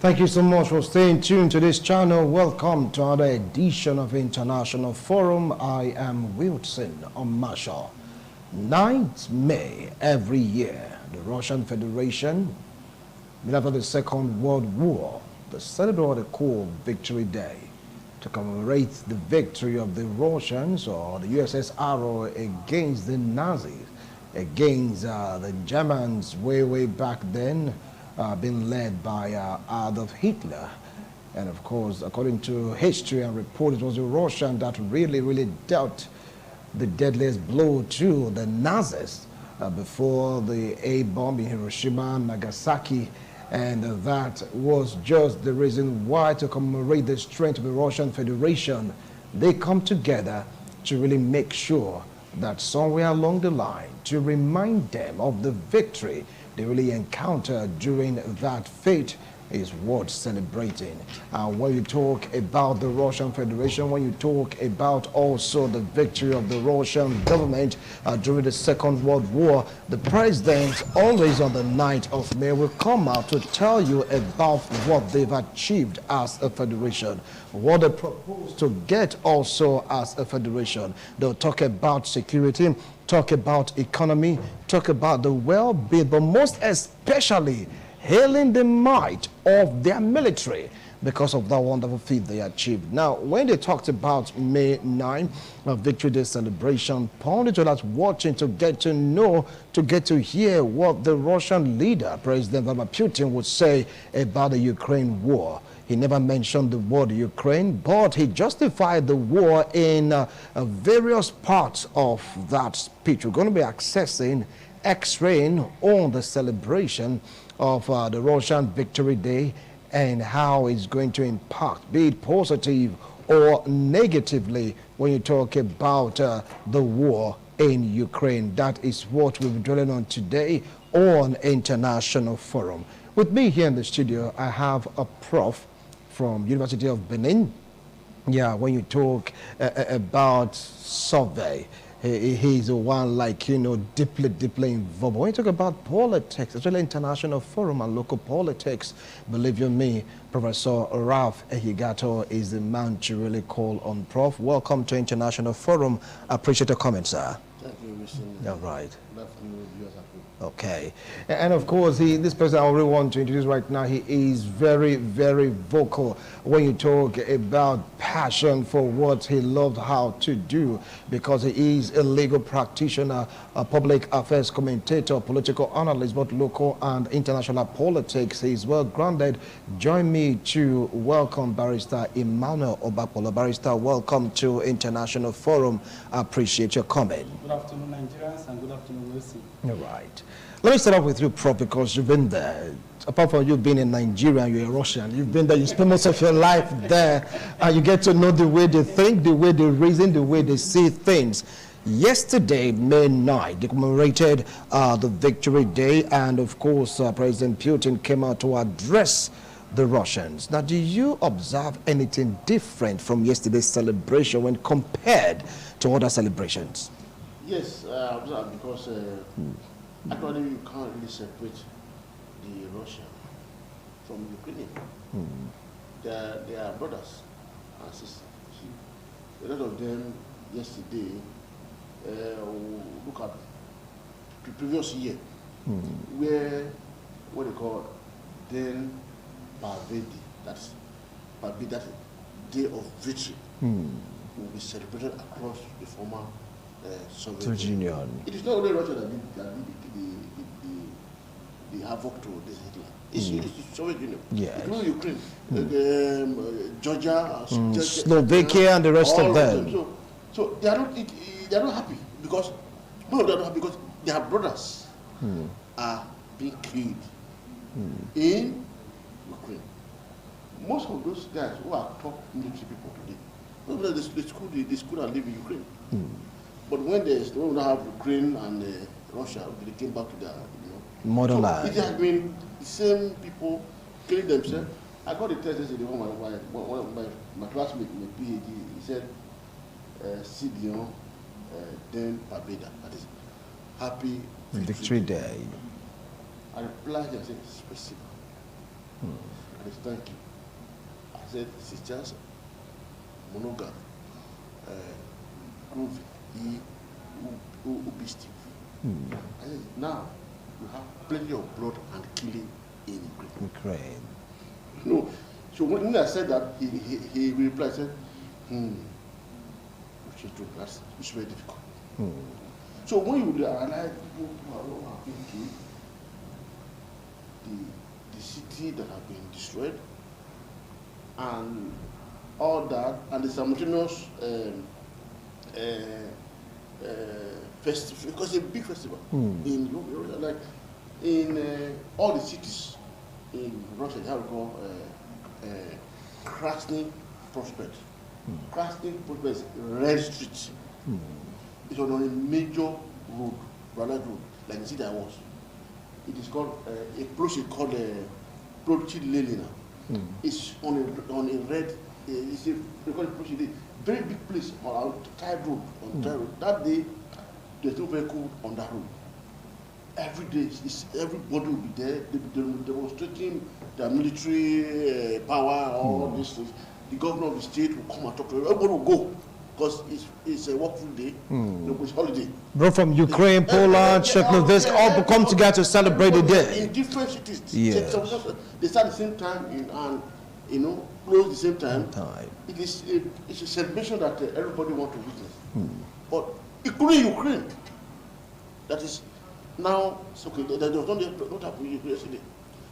Thank you so much for staying tuned to this channel. Welcome to another edition of International Forum. I am Wilson Marshall. 9th May every year, the Russian Federation, after the Second World War, they celebrate what they call Victory Day to commemorate the victory of the Russians or the USSR against the Nazis, against the Germans way back then, being led by Adolf Hitler. And of course, according to history and report, it was the Russians that really dealt the deadliest blow to the Nazis before the A-bomb in Hiroshima and Nagasaki. And that was just the reason why, to commemorate the strength of the Russian Federation, they come together to really make sure that somewhere along the line, to remind them of the victory they really encountered during that fate, is worth celebrating. When you talk about the Russian Federation, when you talk about also the victory of the Russian government during the Second World War, the president always on the 9th of May will come out to tell you about what they've achieved as a federation, what they propose to get also as a federation. They'll talk about security, talk about economy, talk about the well-being, but most especially hailing the might of their military because of that wonderful feat they achieved. Now, when they talked about May 9, Victory Day celebration, pundits that's watching to get to know, to get to hear what the Russian leader, President Vladimir Putin, would say about the Ukraine war. He never mentioned the word Ukraine, but he justified the war in various parts of that speech. We're going to be accessing, X-raying on the celebration of the Russian Victory Day and how it's going to impact, be it positive or negatively, when you talk about the war in Ukraine. That is what we'll be dwelling on today on International Forum. With me here in the studio, I have a prof from University of Benin. Yeah, when you talk about survey, he's the one, like, you know, deeply involved. When you talk about politics, especially international forum and local politics, believe you me, Professor Ralph Ehigato is the man to really call on. Prof, welcome to International Forum. I appreciate your comments, sir. Thank you, Mr. All right. Good afternoon, viewers. Okay. And of course, this person I really want to introduce right now, he is very vocal when you talk about passion for what he loved how to do, because he is a legal practitioner, a public affairs commentator, political analyst, both local and international politics. He is well grounded. Join me to welcome Barrister Emmanuel Obapolo. Barrister, welcome to International Forum. I appreciate your comment. Good afternoon, Nigerians, and good afternoon, Wilson. All right. Let me start off with you, Prof, because you've been there. Apart from you being in Nigeria and you're a Russian, you've been there, you spend most of your life there, and you get to know the way they think, the way they reason, the way they see things. Yesterday, May 9, they commemorated the Victory Day, and of course, President Putin came out to address the Russians. Now, do you observe anything different from yesterday's celebration when compared to other celebrations? Yes, I observe, because actually you can't really separate the Russian from Ukrainian. They are brothers and sisters. A lot of them yesterday, look at the previous year, where what they call Den Pavedi, that's that day of victory, will be celebrated across the former Soviet Union. It is not only Russia that did the havoc to this Hitler. It's Soviet Union. Yes. Including Ukraine, Georgia, Slovakia, and the rest of them. So they are not happy because they are not happy because their brothers are being killed in Ukraine. Most of those guys who are top military people today, they school and live in Ukraine. But when they don't have Ukraine and Russia, they came back to their motherland. So it has been the same people killing themselves. I got a text yesterday from one of my classmates in the PhD. He said, Sidion, then Pabeda. That is Happy Victory Day. I replied and said, specific. please, thank you. I said, it's just monogamy. Prove obesity. I said, now you have plenty of blood and killing in Ukraine. No. So when I said that, he replied, said, that's it's very difficult. So when you analyze people who have been to the city that have been destroyed and all that, and the simultaneous festival, because it's a big festival in like in all the cities in Russia, they have called Krasny Prospect. Krasny Prospect is Red Street. It's on a major road, rather road, like the city I was. It is called a place called Plochid Lelina. It's on a red. It's a very big place on a tight road. That day, there's no vehicle on that road. Every day, everybody will be there. They will be demonstrating their military power, all these things. The governor of the state will come and talk to everybody. Everybody will go because it's a workful day. It's holiday. Bro, from Ukraine, Poland, Czechoslovakia, all come together to celebrate the day. In different cities. Yes. They start at the same time and close at the same time. It's a celebration that everybody wants to witness. But including Ukraine, that is now it's okay. That does not happen in Ukraine yesterday.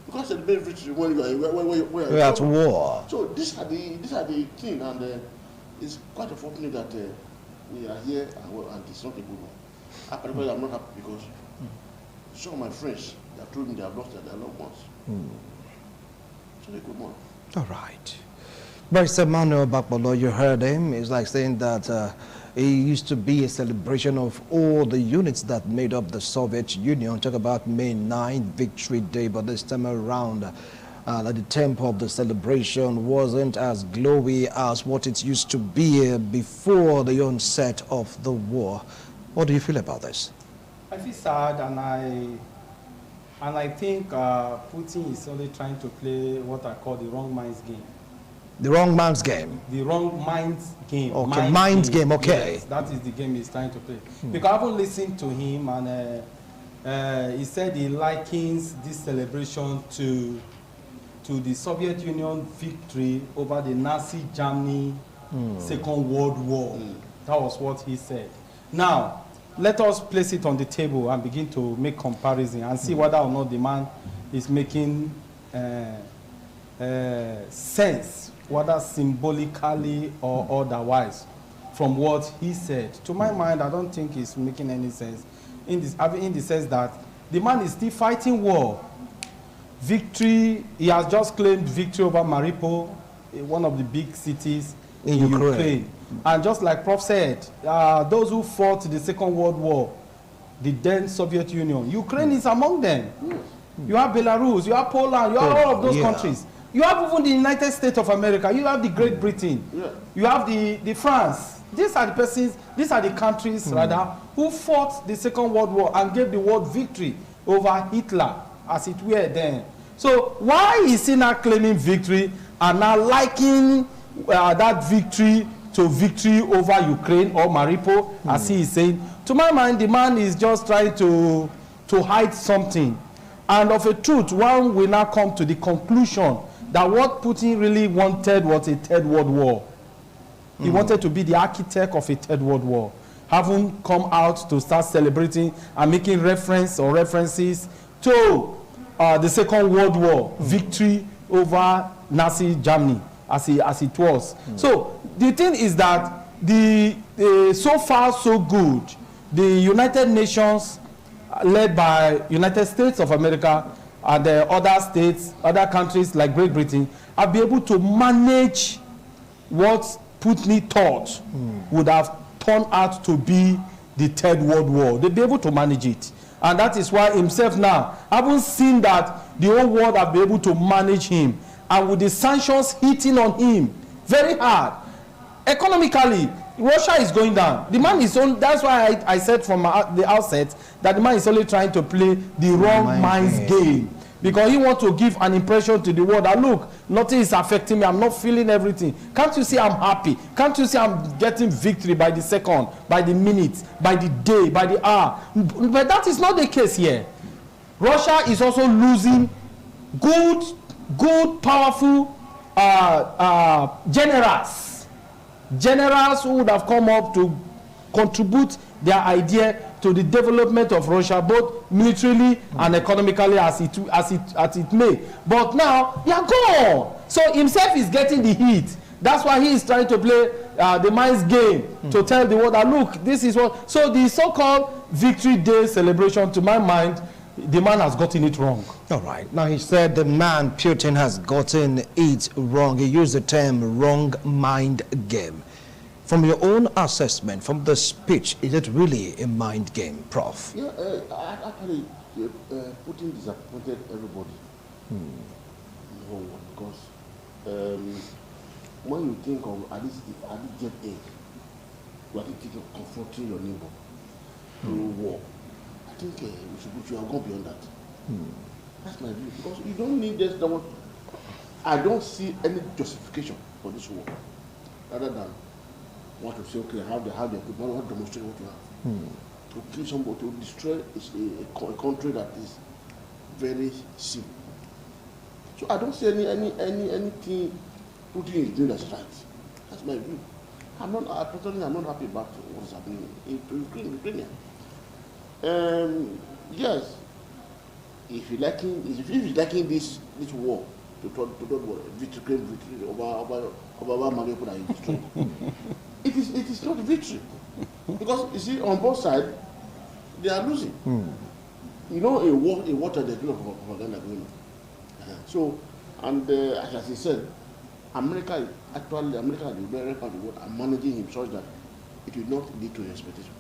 You can't celebrate victory when you are at war. So these are the things, and it's quite unfortunate that we are here and it's not a good one. Particularly, I'm not happy because some of my friends have told me they have lost their loved ones. It's not a good one. All right. Barrister Manuel Bakbolo, you heard him. It's like saying that it used to be a celebration of all the units that made up the Soviet Union. Talk about May 9th, Victory Day, but this time around, the tempo of the celebration wasn't as glowy as what it used to be before the onset of the war. What do you feel about this? I feel sad, and I think Putin is only trying to play what I call the wrong minds game. The wrong man's game? The wrong minds game. Okay, mind game, okay. Yes, that is the game he's trying to play. Because I haven't listened to him, and he said he likens this celebration to the Soviet Union victory over the Nazi Germany Second World War. That was what he said. Now, let us place it on the table and begin to make comparison and see whether or not the man is making sense, whether symbolically or otherwise, from what he said. To my mind, I don't think it's making any sense in the sense that the man is still fighting war. Victory, he has just claimed victory over Mariupol, one of the big cities in Ukraine. And just like Prof said, those who fought the Second World War, the then Soviet Union, Ukraine is among them. You have Belarus, you have Poland, you have all of those countries. You have even the United States of America, you have the Great Britain, you have the France. These are the persons, these are the countries, rather, who fought the Second World War and gave the world victory over Hitler, as it were then. So why is he now claiming victory and now liking that victory to victory over Ukraine or Mariupol, as he is saying? To my mind, the man is just trying to hide something. And of a truth, one will now come to the conclusion that what Putin really wanted was a third world war. He wanted to be the architect of a third world war. Having come out to start celebrating and making references to the Second World War, victory over Nazi Germany, as it was. So the thing is that so far so good, the United Nations, led by United States of America and other states, other countries like Great Britain, have been able to manage what Putin thought would have turned out to be the Third World War. They'll be able to manage it. And that is why himself now, haven't seen that the whole world have been able to manage him. And with the sanctions hitting on him very hard, economically, Russia is going down. The man is on. That's why I said from the outset that the man is only trying to play the wrong man's game. because he wants to give an impression to the world that, look, nothing is affecting me, I'm not feeling everything. Can't you see I'm happy? Can't you see I'm getting victory by the second, by the minute, by the day, by the hour? But that is not the case here. Russia is also losing good, powerful generals who would have come up to contribute their idea to the development of Russia, both militarily and economically, as it may. But now they are gone. So himself is getting the heat. That's why he is trying to play the mind's game to tell the world that, look, this is what. So the so-called Victory Day celebration, to my mind, the man has gotten it wrong. All right. Now, he said the man, Putin, has gotten it wrong. He used the term wrong mind game. From your own assessment, from the speech, is it really a mind game, Prof? Yeah, actually, Putin disappointed everybody. Because when you think of at this young age, you are thinking of confronting your neighbor through war. I think we should have gone beyond that. That's my view. Because you don't need this. I don't see any justification for this war, other than want to say, okay, have the people want to demonstrate what you have. To kill somebody, to destroy a country that is very simple. So I don't see anything Putin is doing that's right. That's my view. Personally, I'm not happy about what's happening in Ukraine. Yes, if you're liking this war, to talk victory over Mariupol that you destroyed, it is not victory, because you see on both sides they are losing. You know, in water there's a lot of propaganda going on. So, and as he said, America and the American part of the world are managing him such that it will not lead to an expectation.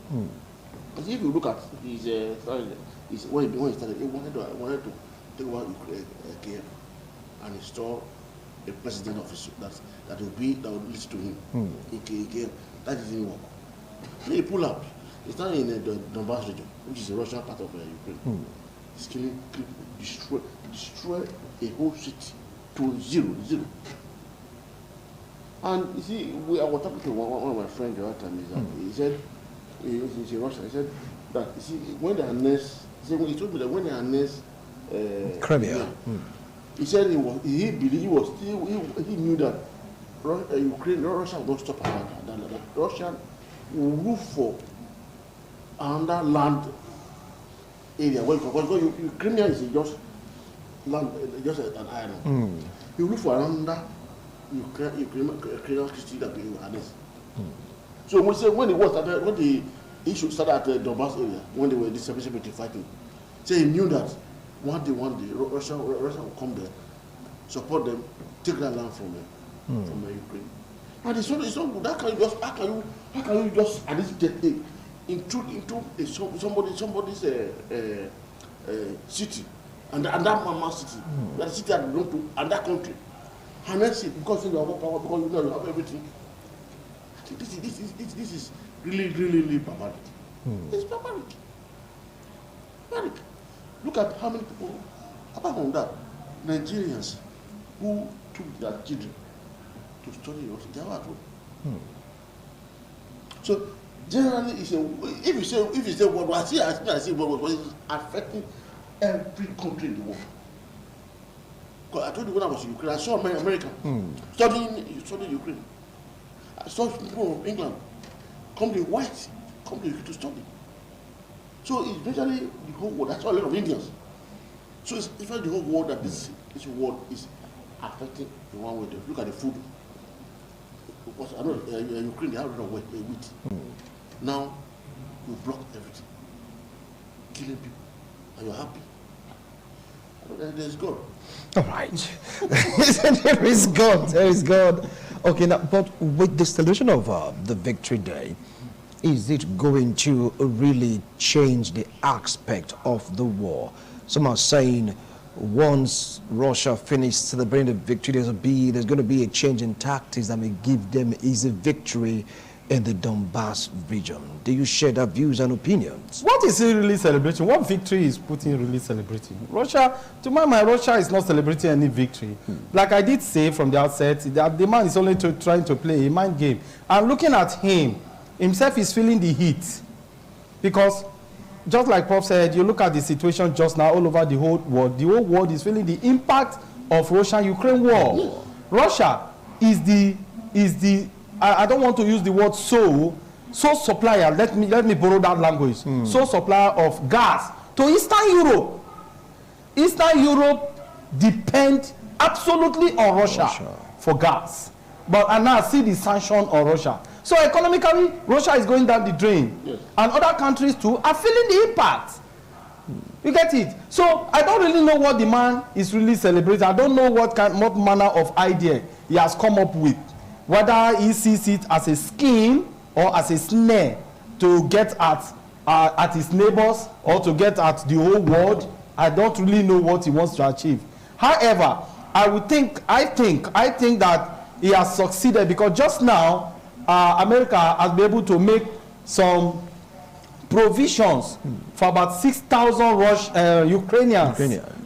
Because if you look at his when he started, he wanted to take over Kiev and install a president office that would lead to him in Kiev. That didn't work. Then he pulled out. He started in the Donbass region, which is the Russian part of Ukraine. He's killing people, destroy a whole city to zero. And you see, I was talking to one of my friends the other time. He said, he's in Russia. He said that, you see, when they annexed, he told me that when they annexed Crimea, he said he knew that Russia would not stop around that. Russia will look for another land area. Because Crimea is just land, just an island. He will look for another Ukrainian city that will annex. So when the issue started at the Donbass area, when they were this separation fighting, so he knew that one day Russia will come there, support them, take that land from Ukraine. And it's not good. How can you just at this day into somebody's city and that mama city, that city that belongs to and that country, and that's it because you have power, because you have everything. I think this is really barbaric. It's barbaric. Look at how many people, apart from that, Nigerians who took their children to study Russia, they are at home. So generally, if you say what I see what is affecting every country in the world. Because I told you when I was in Ukraine, I saw many Americans studying Ukraine. I saw people from England come to Ukraine to study. So it's basically the whole world. I saw a lot of Indians. So it's the whole world that this world is affecting in one way. Look at the food. Because I know Ukraine, they have a lot of wheat. Now you block everything, killing people, and you're happy. There's God. All right. There is God. Okay, now, but with the celebration of the Victory Day, is it going to really change the aspect of the war? Some are saying once Russia finished celebrating the victory, there's going to be a change in tactics that may give them easy victory in the Donbass region. Do you share their views and opinions? What is he really celebrating? What victory is Putin really celebrating? Russia, to my mind, Russia is not celebrating any victory. Like I did say from the outset, that the man is only trying to play a mind game. And looking at him, himself is feeling the heat. Because, just like Prof said, you look at the situation just now all over the whole world is feeling the impact of Russia-Ukraine war. Russia is the I don't want to use the word sole supplier, let me borrow that language, sole supplier of gas to Eastern Europe. Eastern Europe depend absolutely on Russia for gas. And now see the sanction on Russia. So economically, Russia is going down the drain. Yes. And other countries too are feeling the impact. You get it? So I don't really know what the man is really celebrating. I don't know what manner of idea he has come up with. Whether he sees it as a scheme or as a snare to get at his neighbors or to get at the whole world, I don't really know what he wants to achieve. However, I think that he has succeeded, because just now America has been able to make some provisions for about 6,000 Ukrainians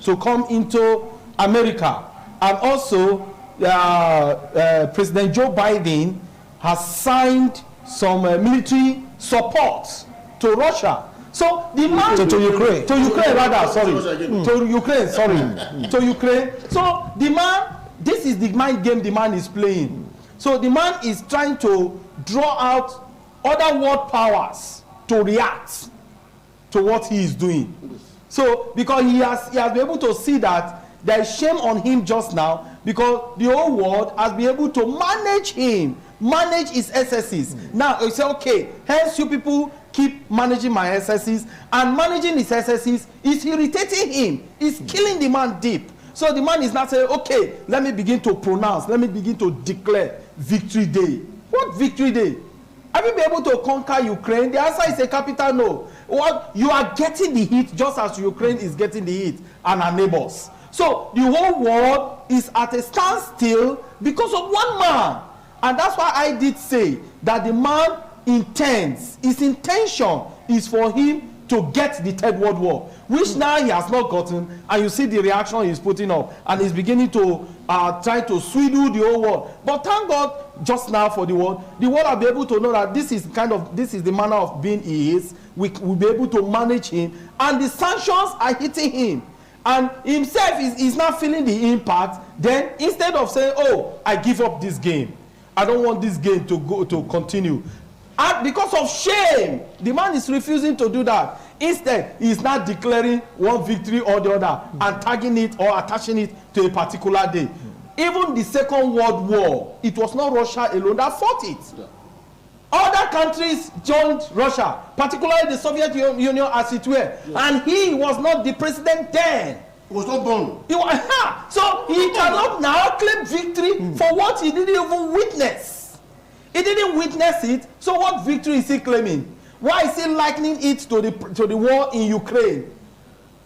to come into America. And also President Joe Biden has signed some military support to Russia. So the man to Ukraine Ukraine. So the man, this is the mind game the man is playing. So the man is trying to draw out other world powers to react to what he is doing. So because he has been able to see that there is shame on him just now, because the whole world has been able to manage him, manage his excesses. Now you say, okay, hence you people keep managing my excesses, and managing his excesses is irritating him, is killing the man deep. So the man is not saying, okay, let me begin to pronounce, let me begin to declare victory day. What victory day? Have you been able to conquer Ukraine? The answer is a capital no. Well, you are getting the heat just as Ukraine is getting the heat and our neighbors. So the whole world is at a standstill because of one man. And that's why I did say that the man intends, his intention is for him to get the Third World War, which now he has not gotten, and you see the reaction he's putting up, and he's beginning to try to swindle the whole world. But thank God, just now for the world will be able to know that this is the manner of being he is. We will be able to manage him, and the sanctions are hitting him, and himself is not feeling the impact. Then instead of saying, oh, I give up this game, I don't want this game to continue, and because of shame, the man is refusing to do that. Instead, he is not declaring one victory or the other and tagging it or attaching it to a particular day. Even the Second World War, it was not Russia alone that fought it. Yeah. Other countries joined Russia, particularly the Soviet Union as it were. Yeah. And he was not the president then. He was not born. So he cannot now claim victory for what he didn't even witness. He didn't witness it, so what victory is he claiming? Why is he likening it to the war in Ukraine?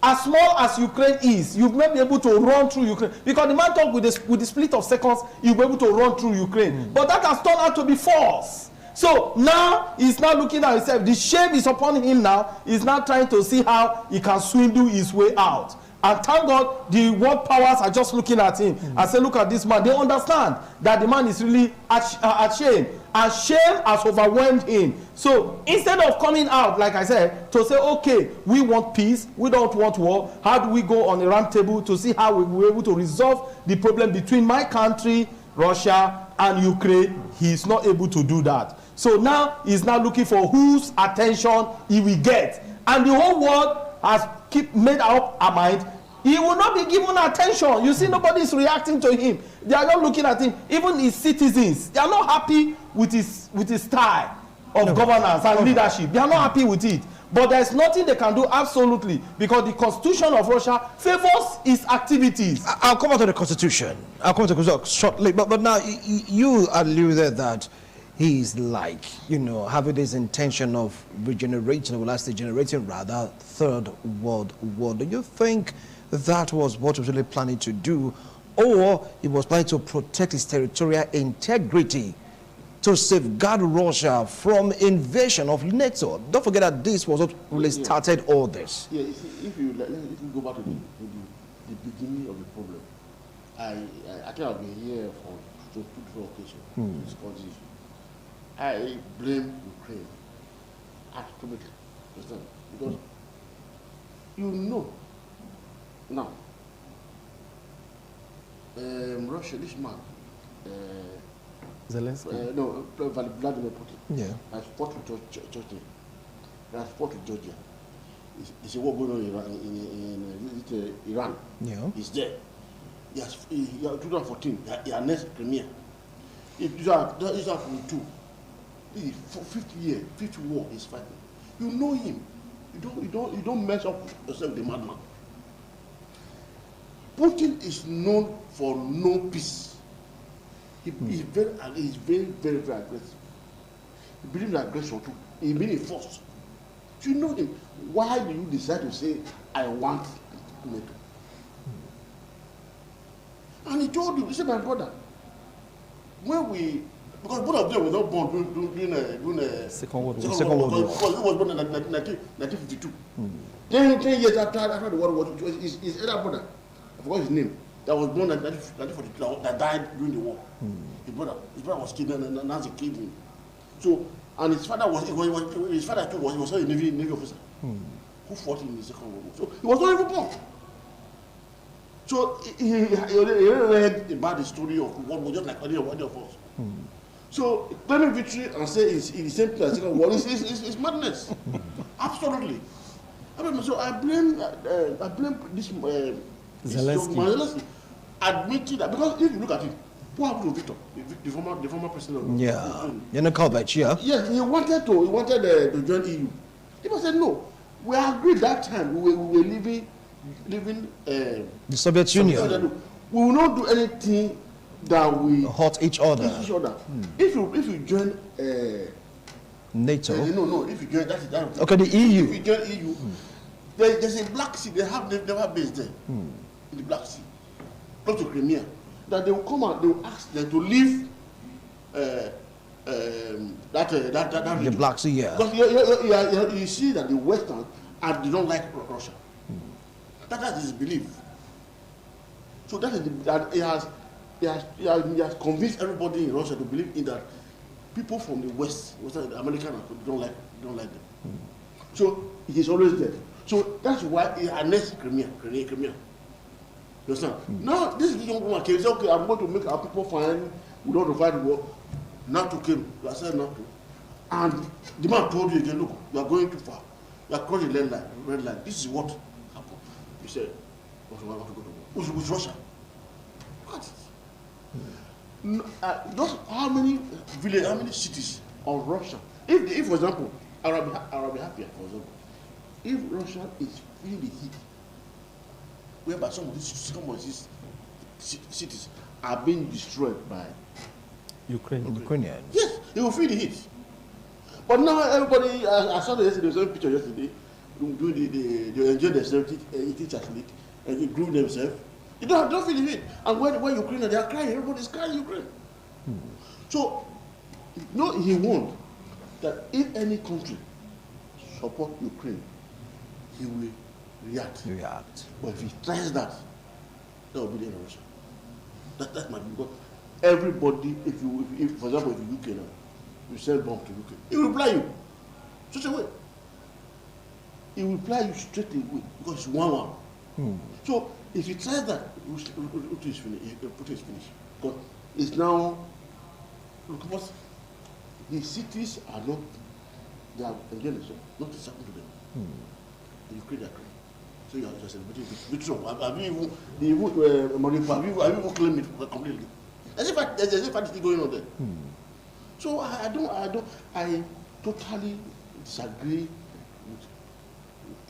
As small as Ukraine is, you may be able to run through Ukraine. Because the man talked with the split of seconds, you'll be able to run through Ukraine. But that has turned out to be false. So now he's now looking at himself. The shame is upon him now. He's now trying to see how he can swindle his way out. And thank God the world powers are just looking at him and say, look at this man. They understand that the man is really ashamed. And shame has overwhelmed him. So instead of coming out, like I said, to say, okay, we want peace, we don't want war, how do we go on a round table to see how we will be able to resolve the problem between my country, Russia, and Ukraine? He is not able to do that. So now he's now looking for whose attention he will get. And the whole world has made up our mind. He will not be given attention. You see, nobody is reacting to him. They are not looking at him. Even his citizens, they are not happy with his style of governance and leadership. They are not happy with it. But there is nothing they can do, absolutely, because the Constitution of Russia favors his activities. I'll come on to the Constitution. I'll come to the Constitution shortly. But now you alluded that he's like, having this intention of regenerating, well, I say generating rather, Third World War. Do you think that was what he was really planning to do, or he was planning to protect his territorial integrity to safeguard Russia from invasion of NATO. Don't forget that this was what really started all this. Yeah, you see, if you go back to the beginning of the problem, I think I've been here for two occasions to discuss this issue. I blame Ukraine absolutely, understand? Because you know now, Russia, this man, Zelensky. no, Vladimir Putin, Yeah. has fought with Georgia. Has fought with Georgia. It's a war going on in Iran. Yeah. He's there. He has 2014. He annexed Crimea. If these are 22, this is 50th war he's fighting. You know him. You don't mess up yourself with the madman. Putin is known for no peace. He's very, very aggressive. He believes in aggression too. He believes in force. Do you know him? Why do you decide to say, I want NATO? And he told you, he said, my brother, because both of them were not born during a Second World War. Because he was born in 1952. 10 years after the World War II, his elder brother, I forgot his name, that was born in 1942, that died during the war. His brother was killed, and Nazi killed him. So, and his father too was a Navy officer who fought in the Second World War. So he was not even born. So he read about the story of what was just like any of us. So claiming victory and say it's the same place as Second World is madness. Absolutely. So I blame this Zelensky. Admitting that, because if you look at it, what happened to Victor, the former president of Yanukovych, yeah. Yes, he wanted to join EU. People said no. We agreed that time we were leaving the Soviet Union. We will not do anything that we hurt each other. If you join NATO. no. If you join that. Okay, the EU. If you join EU, there's a Black Sea. They have base there in the Black Sea, close to Crimea. That they will come and they will ask them to leave that region. The Black Sea, yeah. Because you see that the Western they don't like Russia. That is his belief. So that he has convinced everybody in Russia to believe in that people from the West, the Americans, don't like them. So he's always there. So that's why he annexed Crimea. You understand? Now this young woman came and said, okay, I'm going to make our people fine. We don't fight the war. NATO came. You are saying NATO. And the man told you again, look, you are going too far. You are crossing the red line. This is what happened. You said, what do I want to go to war? With Russia. What? Just how many villages, how many cities of Russia? If for example, I'll be happier, for example, if Russia is feeling the heat, whereby some of these cities are being destroyed by Ukrainians. Yes, they will feel the heat. But now everybody, I saw the same picture yesterday, they enjoy themselves, eating chocolate, and they groove themselves. They don't feel the heat. And when Ukraine, they are crying, everybody's crying Ukraine. So, he warned that if any country support Ukraine, he will react. But if he tries that will be the end of Russia. That's my view. Because everybody, if for example, if you UK now, you sell bomb to UK, he will reply you straight away. He will reply you straight away because it's 1-1. So if he tries that, Putin is finished. Because it's now, because the cities are not, they are enjoying themselves, not to happen to them. The Ukraine are crying. So you are celebrating victory. Have you even claimed it completely? There's a fact still going on there. So I totally disagree with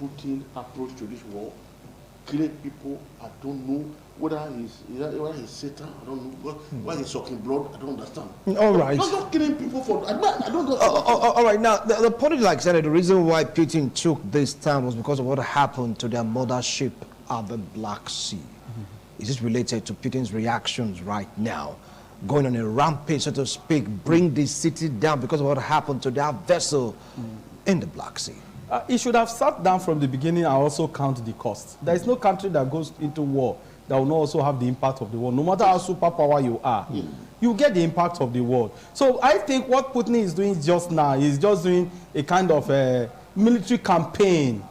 Putin's approach to this war. Killing people, I don't know whether he's Satan, I don't know. Why he's sucking blood, I don't understand. All right. Not killing people for, I don't know. All right, now, the point, like I said, the reason why Putin took this stand was because of what happened to their mothership at the Black Sea. Is this related to Putin's reactions right now? going on a rampage, so to speak, bring the city down because of what happened to that vessel in the Black Sea? He should have sat down from the beginning and also count the cost. There is no country that goes into war that will not also have the impact of the war. No matter how superpower you are, you get the impact of the war. So I think what Putin is doing just now is just doing a kind of a military campaign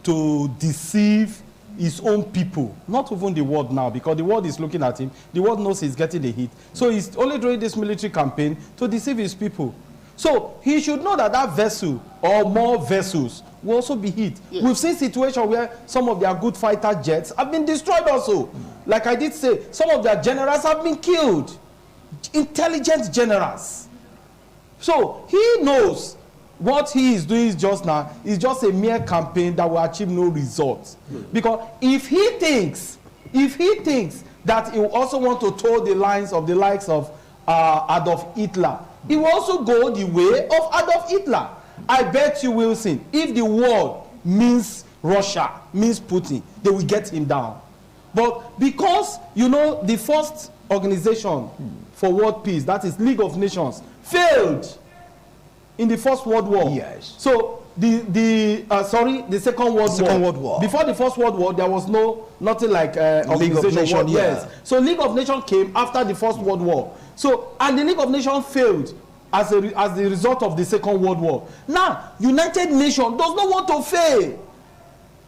to deceive his own people, not even the world now, because the world is looking at him. The world knows he's getting the hit. So he's only doing this military campaign to deceive his people. So he should know that that vessel or more vessels will also be hit. Yes. We've seen situations where some of their good fighter jets have been destroyed also. Like I did say, some of their generals have been killed. Intelligent generals. So he knows what he is doing just now is just a mere campaign that will achieve no results. Because if he thinks that he will also want to toe the lines of the likes of Adolf Hitler, he will also go the way of Adolf Hitler. I bet you, Wilson, if the world means Russia, means Putin, they will get him down. But because, you know, the first organization for world peace, that is League of Nations, failed in the First World War. Yes. So the Second World War. Before the First World War, there was nothing like League of Nations. Yes. So League of Nations came after the First World War. So and the League of Nations failed as the result of the Second World War. Now United Nations does not want to fail.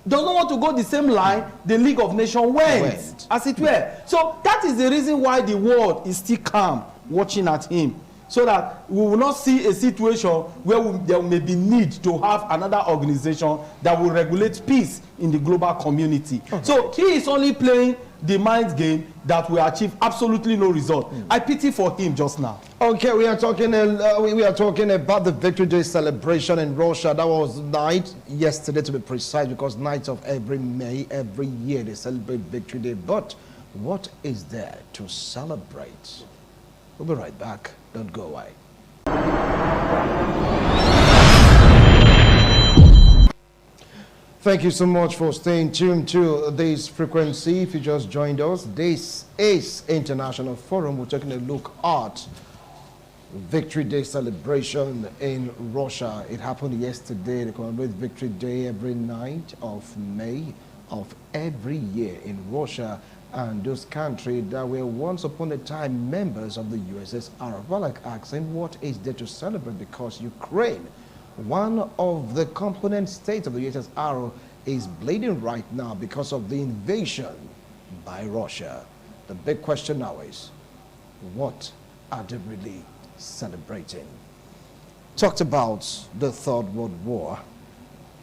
Does not want to go the same line the League of Nations went, as it were. So that is the reason why the world is still calm, watching at him. So that we will not see a situation where there may be need to have another organization that will regulate peace in the global community. Okay. So he is only playing the mind game that will achieve absolutely no result. I pity for him just now. Okay, we are talking about the Victory Day celebration in Russia. That was night yesterday, to be precise, because night of every May, every year they celebrate Victory Day. But what is there to celebrate? We'll be right back. Don't go away. Thank you so much for staying tuned to this frequency. If you just joined us, this is International Forum. We're taking a look at Victory Day celebration in Russia. It happened yesterday. They commemorate Victory Day every night of May of every year in Russia. And those countries that were once upon a time members of the USSR. Well, like asking, what is there to celebrate? Because Ukraine, one of the component states of the USSR, is bleeding right now because of the invasion by Russia. The big question now is, what are they really celebrating? Talked about the Third World War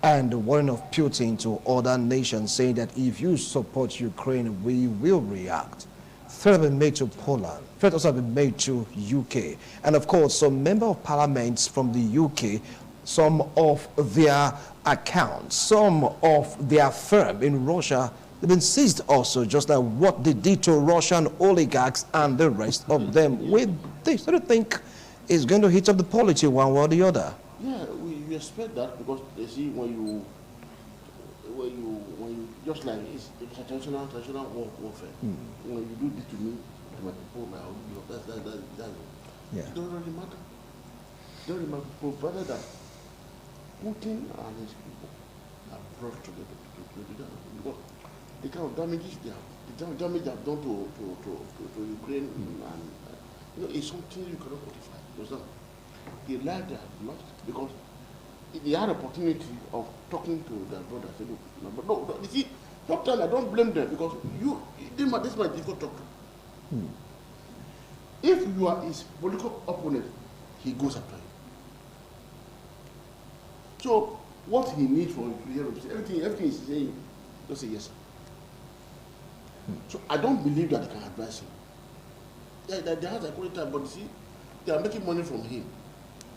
and the warning of Putin to other nations, saying that if you support Ukraine, we will react. Threat have been made to Poland. Threat also have been made to UK. And of course, some member of parliaments from the UK, some of their accounts, some of their firm in Russia, they've been seized also, just like what they did to Russian oligarchs and the rest of them. With this, I don't think it's going to hit up the polity one way or the other. Yeah, we expect that, because you see, when you just like it's traditional warfare. When you do this to me, to my people, that's yeah. It doesn't really matter. It doesn't really matter, provided that Putin and his people are brought together because the kind of damages they have done to Ukraine, and it's something you cannot quantify. Because the life they have lost, because they had opportunity of talking to their brother. Say, look, but no, you see, sometimes I don't blame them, because this is my difficult talk to. If you are his political opponent, he goes after you. So what he needs for everything he's saying, just say yes, sir. So I don't believe that they can advise him. Yeah, they have a quality time, but you see, they are making money from him.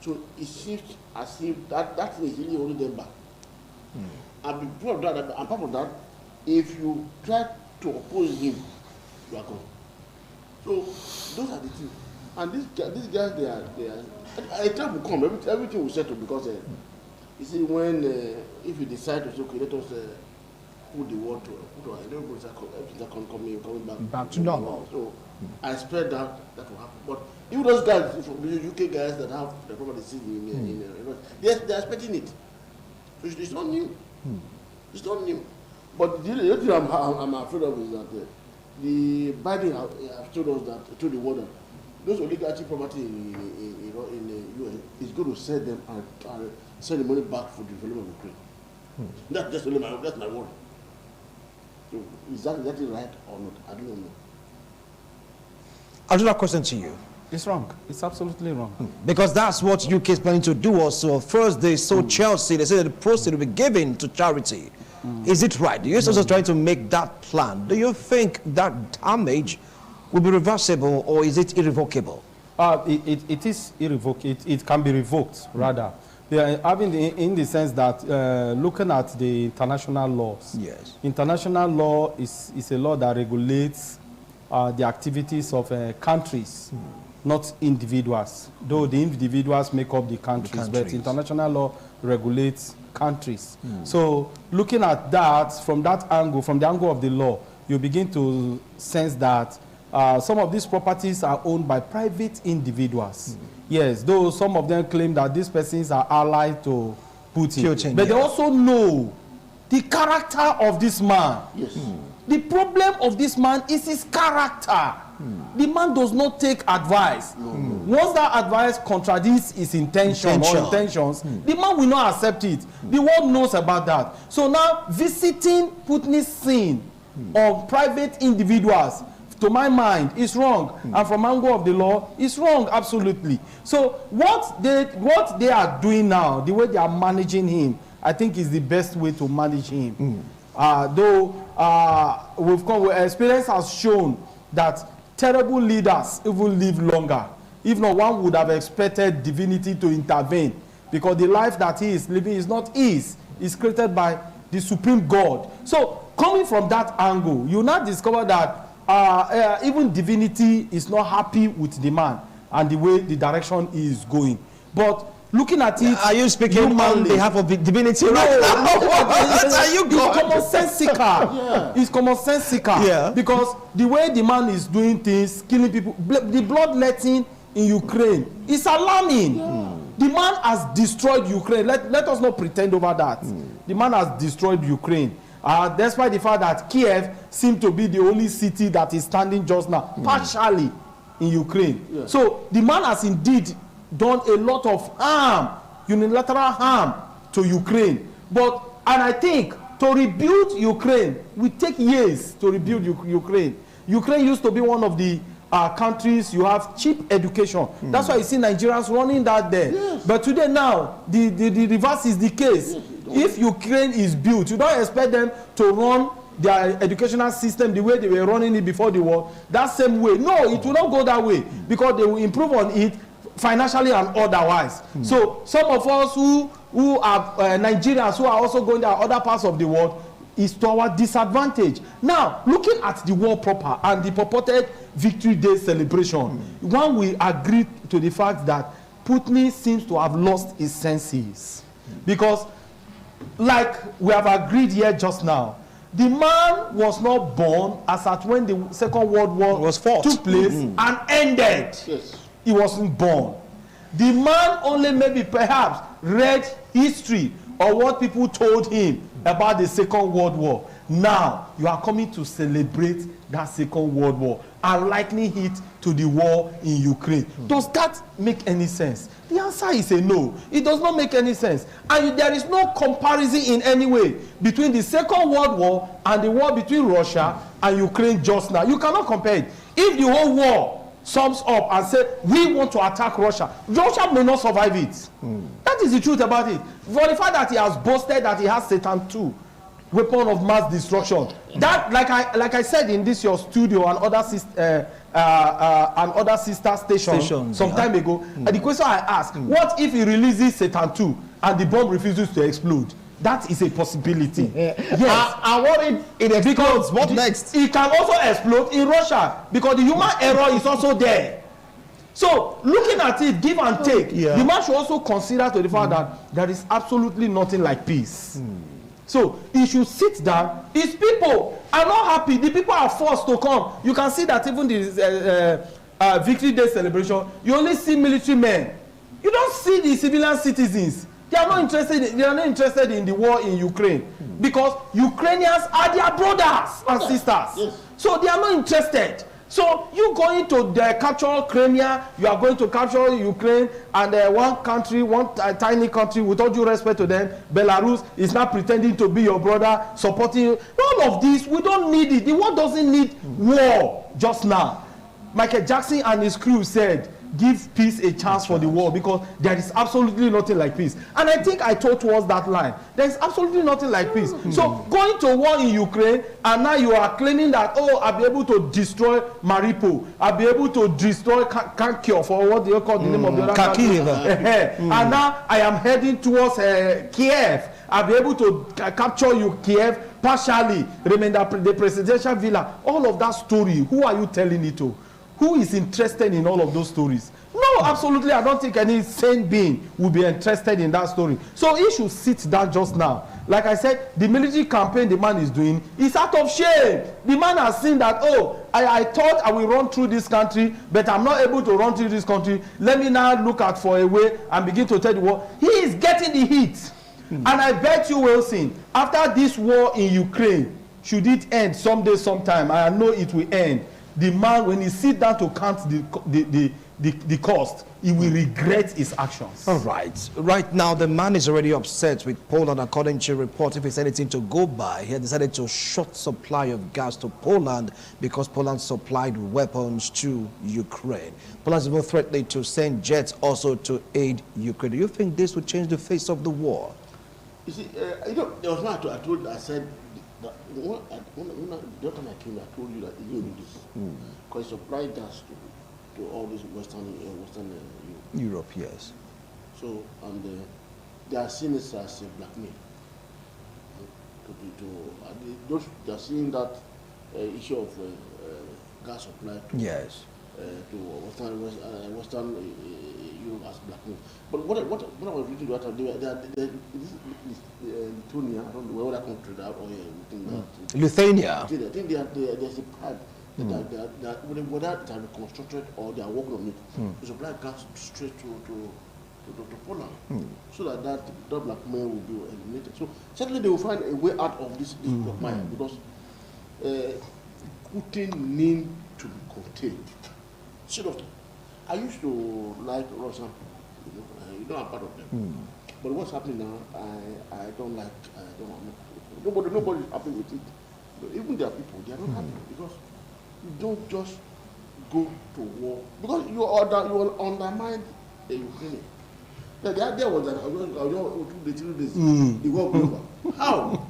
So it seems as if that thing is really holding them back. And because of that, and apart from that, if you try to oppose him, you are gone. So those are the things. And these guys, they are. A time will come. Everything will settle, because you see, when if you decide to say, okay, let us put the world to coming back to normal. So I expect that will happen. But even those guys from the UK guys that have the property in yes, they're expecting it. It's not new. It's not new. But the other thing I'm afraid of is that the Biden have told us that, told the world that those oligarchic property in the US is going to sell them and send the money back for the development of Ukraine. That's just only that's my worry. So is that exactly right or not? I don't know. I'll do that question to you. It's wrong. It's absolutely wrong. Because that's what UK is planning to do also. First, they sold Chelsea. They said that the proceeds will be given to charity. Is it right? The US also trying to make that plan. Do you think that damage will be reversible or is it irrevocable? It is irrevocable. It can be revoked, rather. They are having in the sense that looking at the international laws. Yes. International law is a law that regulates the activities of countries, not individuals. Though the individuals make up the countries, but international law regulates countries. So looking at that from that angle, from the angle of the law, you begin to sense that some of these properties are owned by private individuals. Yes, though some of them claim that these persons are allied to Putin. But they also know the character of this man. Yes. The problem of this man is his character. The man does not take advice. Once that advice contradicts his intentions, the man will not accept it. The world knows about that. So now visiting Putin's scene of private individuals, to my mind, is wrong. And from angle of the law, it's wrong, absolutely. So what they are doing now, the way they are managing him, I think is the best way to manage him. Though experience has shown that terrible leaders even live longer. If not, one would have expected divinity to intervene, because the life that he is living is not his. It's created by the supreme God. So coming from that angle, you now discover that even divinity is not happy with the man and the way the direction is going. But looking at it, are you speaking on behalf of the divinity right now? What are you going? It's commonsensical. It's commonsensical. Yeah. Because the way the man is doing things, killing people, the bloodletting in Ukraine is alarming. The man has destroyed Ukraine. Let us not pretend over that. The man has destroyed Ukraine. Despite the fact that Kiev seems to be the only city that is standing just now, partially in Ukraine. So the man has indeed done a lot of harm, unilateral harm to Ukraine. And I think to rebuild Ukraine will take years to rebuild Ukraine. Ukraine used to be one of the countries you have cheap education. That's why you see Nigerians running that there. Yes. But today now, the reverse is the case. Yes. If Ukraine is built, you don't expect them to run their educational system the way they were running it before the war, that same way. No, it will not go that way, because they will improve on it financially and otherwise. So some of us who are Nigerians who are also going to other parts of the world is to our disadvantage. Now, looking at the war proper and the purported Victory Day celebration, one will agree to the fact that Putin seems to have lost his senses. Because, like we have agreed here just now, the man was not born as at when the Second World War took place and ended. Yes. He wasn't born. The man only maybe perhaps read history or what people told him about the Second World War. Now you are coming to celebrate that Second World War and likening it to the war in Ukraine. Does that make any sense? The answer is a no. It does not make any sense. And there is no comparison in any way between the Second World War and the war between Russia and Ukraine just now. You cannot compare it. If the whole war sums up and say we want to attack Russia, Russia may not survive it. That is the truth about it. For the fact that he has boasted that he has Satan II, weapon of mass destruction, that like I said in this your studio and other sister stations some time ago, the question I asked, what if he releases Satan II and the bomb refuses to explode? That is a possibility. Yes. And what if it explodes? What next? It can also explode in Russia, because the human error is also there. So looking at it, give and take, the man should also consider to the fact that there is absolutely nothing like peace. So he should sit down. His people are not happy. The people are forced to come. You can see that even the Victory Day celebration, you only see military men. You don't see the civilian citizens. They are not interested in the war in Ukraine because Ukrainians are their brothers and sisters. Yes. So they are not interested. So you going to capture Crimea, you are going to capture Ukraine, and one country, tiny country, with all due respect to them, Belarus is now pretending to be your brother, supporting you. All of this, we don't need it. The world doesn't need war just now. Michael Jackson and his crew said, give peace a chance for the world, because there is absolutely nothing like peace. And I think I told towards that line, there is absolutely nothing like peace. So going to war in Ukraine, and now you are claiming that, oh, I'll be able to destroy Mariupol, I'll be able to destroy Kharkiv, or what do you call the name of the other country? And now I am heading towards Kiev. I'll be able to capture you, Kiev, partially, remember the presidential villa. All of that story, who are you telling it to? Who is interested in all of those stories? No, absolutely, I don't think any sane being will be interested in that story. So he should sit down just now. Like I said, the military campaign the man is doing is out of shame. The man has seen that, oh, I thought I will run through this country, but I'm not able to run through this country. Let me now look out for a way and begin to tell the world. He is getting the heat. And I bet you, Wilson, after this war in Ukraine, should it end someday, sometime, I know it will end, the man, when he sits down to count the cost, he will regret his actions. All right. Right now, the man is already upset with Poland, according to report. If it's anything to go by, he had decided to short supply of gas to Poland because Poland supplied weapons to Ukraine. Poland is even threatening to send jets also to aid Ukraine. Do you think this would change the face of the war? You see, there was one I said, that when the time I came, I told you that you do this. Because he supplied gas to all these Western Europe, yes. So, and they are seeing this as a blackmail. They are seeing that issue of gas supply to Western Europe as blackmail. But what I was reading about Lithuania, I don't know where that country that or Lithuania. I think there's a pipe that whether it has been constructed or they are working on it, to supply gas straight to Poland, so that blackmail will be eliminated. So certainly they will find a way out of this blackmail, because Putin needs to be contained. Seriously, I used to like Russia. You know, I'm part of them. But what's happening now, I don't like. Nobody is happy with it. But even their people, they are not happy, because you don't just go to war, because you will undermine the Ukrainian. The idea was that I was the 3 days, the war over. How?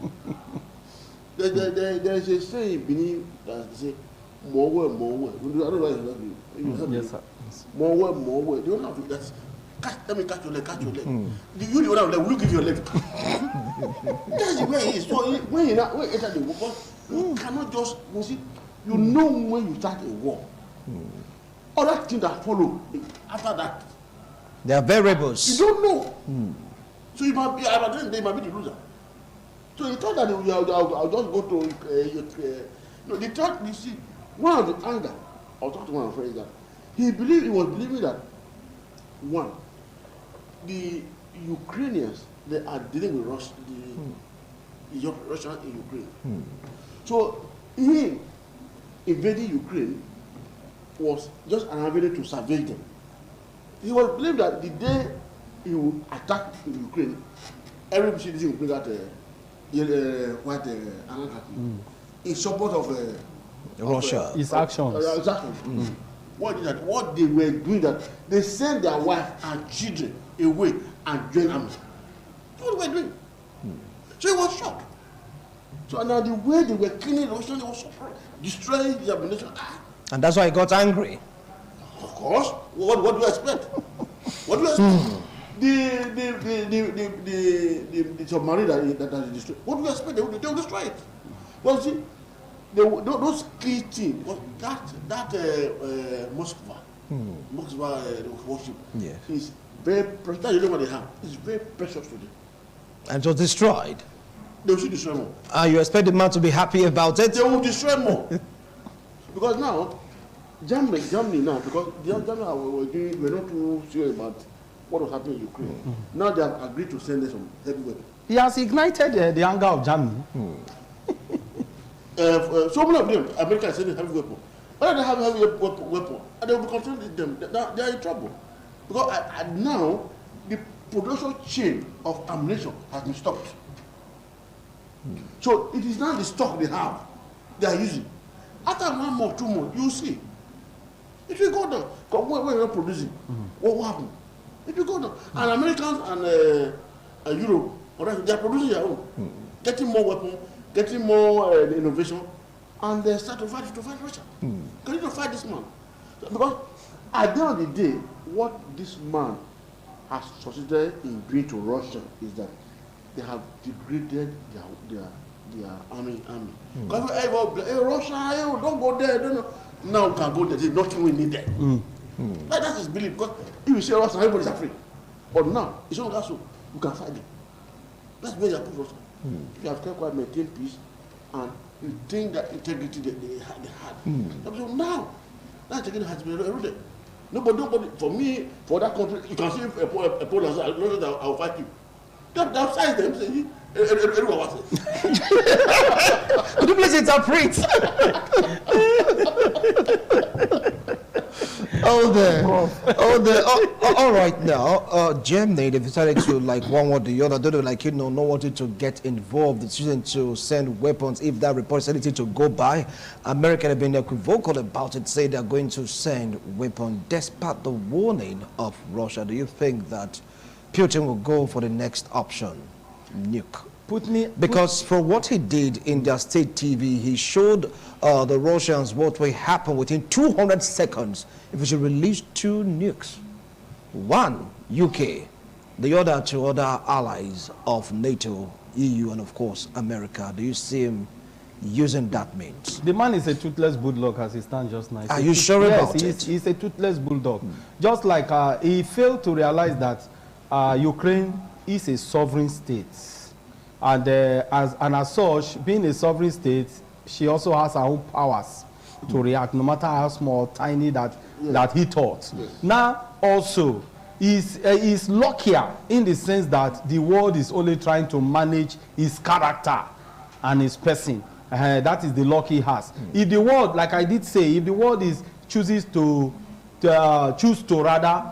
There is a saying beneath that they say, more work, more work. I don't know. Yes, sir. More work, more work. You don't have to. Let me catch your leg, catch your leg. You the other leg, will you give your leg? That's the way it is. So when you enter the war, you cannot just, you see, you know when you start a war. Other things that follow after that, They are variables. you don't know. So you might be, they might be the loser. So he thought that I'll just go to, the thought, you see, one of the anger, I was talking to one of my friends that he was believing that, one, the Ukrainians, they are dealing with Russia in Ukraine. So he invading Ukraine was just an avenue to salvage them. He was believed that the day he would attack Ukraine, every citizen would bring out white anarchy in support of Russia. His actions. Exactly. What they were doing, that they sent their wife and children away and joined army. That's what they were doing. So he was shocked. So now the way they were killing Russia, they were surprised, destroying the ammunition. And that's why he got angry. Of course. What do you expect? What do you expect? The submarine that is destroyed. What do you expect? They will destroy it. Well, see, those key things, that Moskva worship, is very precious. You know what they have? It's very precious to them. And it was destroyed. they will still destroy more. You expect the man to be happy about it? They will destroy more. Because now, Germany now, because Germany were not too sure about what was happening in Ukraine. Now they have agreed to send us some heavy weapons. He has ignited the anger of Germany. So many of them, America is sending heavy weapons. When they have heavy weapon, and they will be controlling them, they are in trouble. Because now, the production chain of ammunition has been stopped. So it is now the stock they are using. After 1 month, 2 months, you will see. It will go down. Because when you're not producing, what will happen? It will go down. And Americans and Europe, they are producing their own. Getting more weapons, getting more innovation, and they start to fight Russia. They need to fight this man. Because at the end of the day, what this man has succeeded in doing to Russia is that they have degraded their army. Because hey, Russia, hey, don't go there. Don't. Now we can go there. There's nothing we need there. That's his belief. Because if you say Russia, everybody's afraid. But now, it's not that so. We can fight them. That's where they are put Russia. If you have kept quiet, maintain peace, and you think that integrity they had. So now, that integrity has been eroded. Nobody, for me, for that country, you can see a Poland outside, I'll fight you. They'll size them, say, everyone wants it. Could you please interpret? All right now, Germany, they decided to, like, one or the other, not wanting to get involved, decision to send weapons if that report is anything to go by. America have been equivocal about it, say they're going to send weapons despite the warning of Russia. Do you think that Putin will go for the next option, nuke? Because for what he did in their state TV, he showed the Russians what will happen within 200 seconds if we should release 2 nukes. One, UK, the other to other allies of NATO, EU, and of course, America. Do you see him using that means? The man is a toothless bulldog as he stands just now. Are you sure about it? Yes, he's a toothless bulldog. Just like he failed to realize that Ukraine is a sovereign state. And as such, being a sovereign state, she also has her own powers to react, no matter how small, tiny that he thought. Yes. Now, also, is luckier in the sense that the world is only trying to manage his character and his person. That is the luck he has. If the world, like I did say, if the world chooses to rather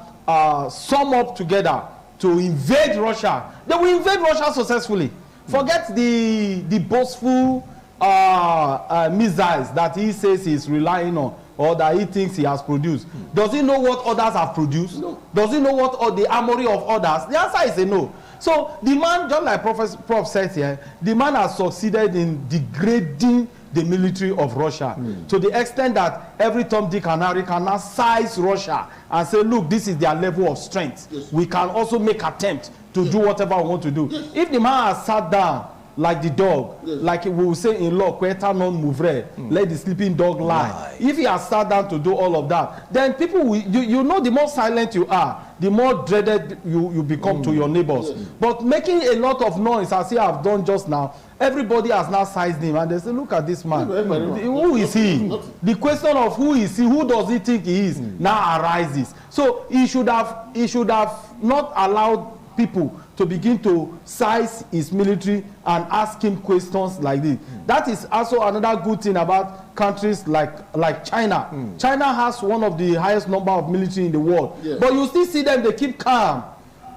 sum up together to invade Russia, they will invade Russia successfully. Forget the boastful missiles that he says he's relying on or that he thinks he has produced. Does he know what others have produced? No. Does he know what the armory of others? The answer is a no. So the man, just like Prof said here, the man has succeeded in degrading the military of Russia to the extent that every Tom, Dick, and Harry can now size Russia and say, look, this is their level of strength. Yes. We can also make attempt to do whatever we want to do. Yes. If the man has sat down like the dog, like we will say in law, quieta non movere, let the sleeping dog lie. If he has sat down to do all of that, then people will, you know, the more silent you are, the more dreaded you become to your neighbors. But making a lot of noise, as he have done just now, everybody has now sized him and they say, look at this man. Who is he? The question of who is he, who does he think he is, now arises. So he should have not allowed people to begin to size his military and ask him questions like this. That is also another good thing about countries like China. China has one of the highest number of military in the world. But you still see them, they keep calm.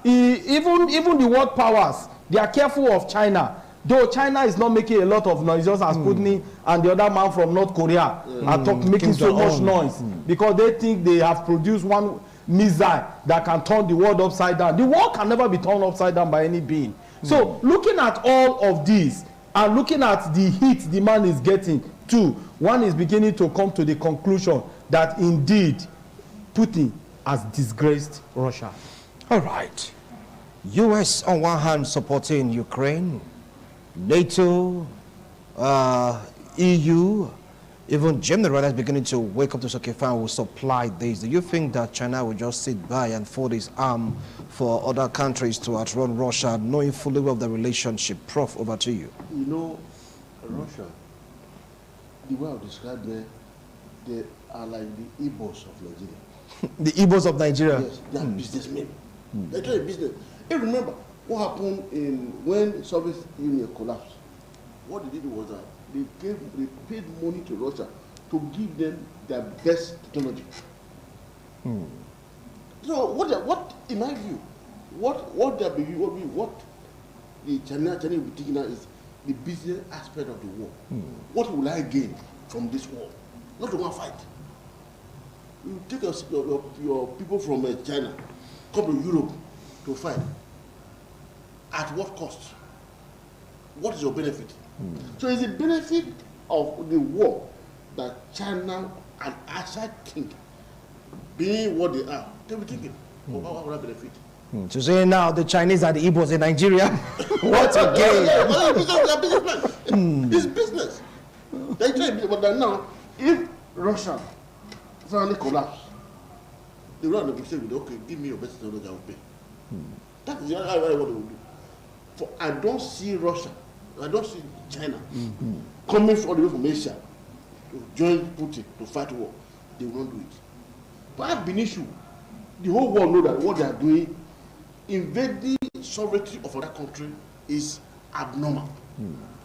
Even the world powers, they are careful of China. Though China is not making a lot of noise, just as Putin and the other man from North Korea are making so much noise because they think they have produced one missile that can turn the world upside down. The world can never be turned upside down by any being. So looking at all of these and looking at the heat the man is getting too, one is beginning to come to the conclusion that indeed Putin has disgraced Russia. All right. US on one hand supporting Ukraine, NATO, EU, even General is beginning to wake up to say, okay, fine, we'll supply this. Do you think that China will just sit by and fold its arm for other countries to outrun Russia, knowing fully well the relationship? Prof, over to you. You know, Russia, the way I describe them, they are like the Igbos of Nigeria. The Igbos of Nigeria? Yes, they are businessmen. They're doing business. And remember, what happened when the Soviet Union collapsed? What they did was that they paid money to Russia to give them their best technology. So what in my view, what the China will be taking out is the business aspect of the war. What will I gain from this war? Not to go and fight. You take your people from China, come to Europe to fight. At what cost? What is your benefit? So it's the benefit of the war that China and Assad think, being what they are, they will take it. What will I benefit? To say now the Chinese are the Igbos in Nigeria? What a game! It's business. They try business, but now, if Russia suddenly collapse, they will not say, okay, give me your best technology, I will pay. That is what they will do. For I don't see Russia, I don't see China coming all the way from Asia to join Putin to fight war. They will not do it. But I've been issue. The whole world know that what they are doing, invading sovereignty of another country, is abnormal.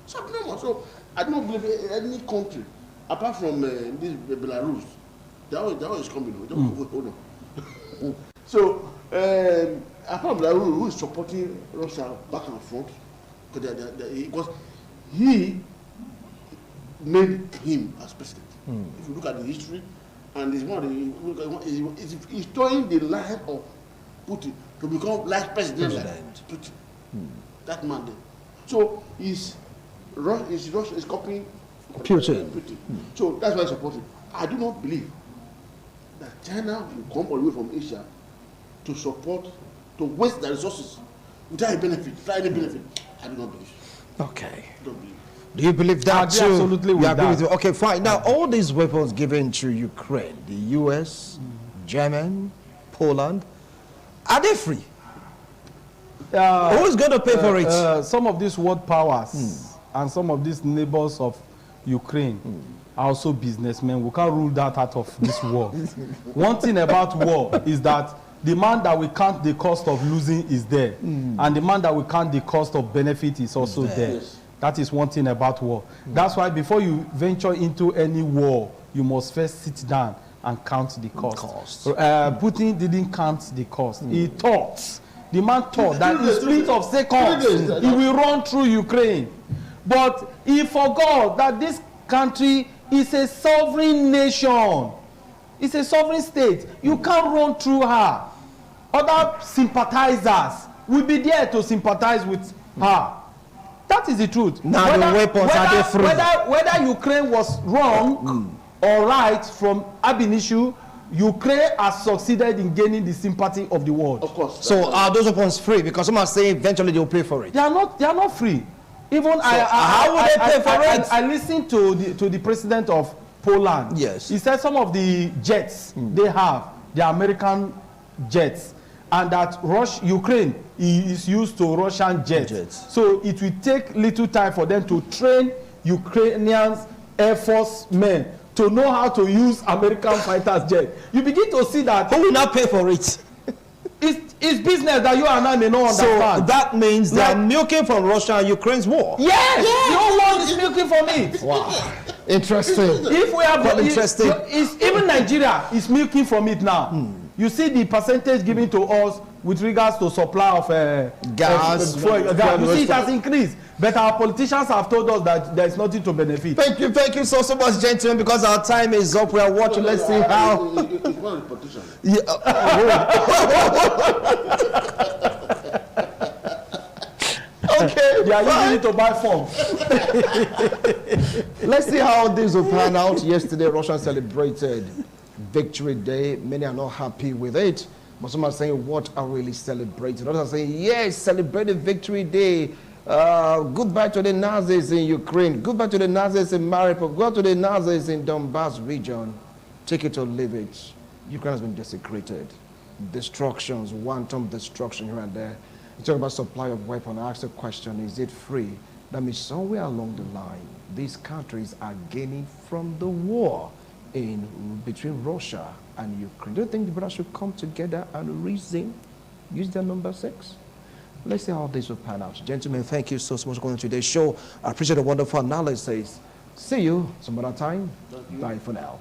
It's abnormal. So I don't believe any country, apart from this Belarus, that one is coming. Hold on. So apart from Belarus, who is supporting Russia back and front, because he made him as president. If you look at the history, and he's towing the line of Putin to become like president. Like Putin. That man there. So Russia is copying Putin. So that's why I support him. I do not believe that China will come all the way from Asia to support, to waste their resources without any benefit. I do not believe. Okay. I don't believe. Do you believe that too? Absolutely with that. Okay, fine. Now, all these weapons given to Ukraine, the US, Germany, Poland, are they free? Who is going to pay for it? Some of these world powers and some of these neighbors of Ukraine are also businessmen. We can't rule that out of this war. One thing about war is that the man that we count the cost of losing is there, and the man that we count the cost of benefit is also there. Yes. That is one thing about war. That's why before you venture into any war, you must first sit down and count the cost. Putin didn't count the cost. He thought. The man thought that in split of seconds, he will run through Ukraine. But he forgot that this country is a sovereign nation. It's a sovereign state. You can't run through her. Other sympathizers will be there to sympathize with her. That is the truth. Now the weapons are they free? Whether Ukraine was wrong or right from ab initio, Ukraine has succeeded in gaining the sympathy of the world. Of course. So are those weapons free? Because some are saying eventually they will pay for it. They are not free. Even how would they pay for it? I listened to the president of Poland. Yes. He said some of the jets they have, the American jets, and that Ukraine is used to Russian jets. So it will take little time for them to train Ukrainian Air Force men to know how to use American fighters jet. You begin to see that. Who will not pay for it? It's business that you and I may not understand. So that means they are milking from Russia and Ukraine's war. Yes! No one is milking from it. Wow. Interesting. If we have interesting. Even Nigeria is milking from it now. You see the percentage given to us with regards to supply of gas. You see it has increased. But our politicians have told us that there is nothing to benefit. Thank you so much, gentlemen, because our time is up. We are watching. Let's see how. It's one of the politicians. Okay. They are using it to buy forms. Let's see how this will pan out. Yesterday, Russia celebrated Victory Day. Many are not happy with it. But some are saying, what are really celebrating? Others are saying, yes, celebrating Victory Day. Goodbye to the Nazis in Ukraine. Goodbye to the Nazis in Mariupol. Go to the Nazis in Donbass region. Take it or leave it. Ukraine has been desecrated. Destructions, one-time destruction here and there. You talk about supply of weapons. I ask the question, is it free? That means somewhere along the line, these countries are gaining from the war between Russia and Ukraine. Do you think the brothers should come together and reason, use their number 6? Let's see how this will pan out. Gentlemen, thank you so much for going to today's show. I appreciate the wonderful analysis. See you some other time. Bye for now.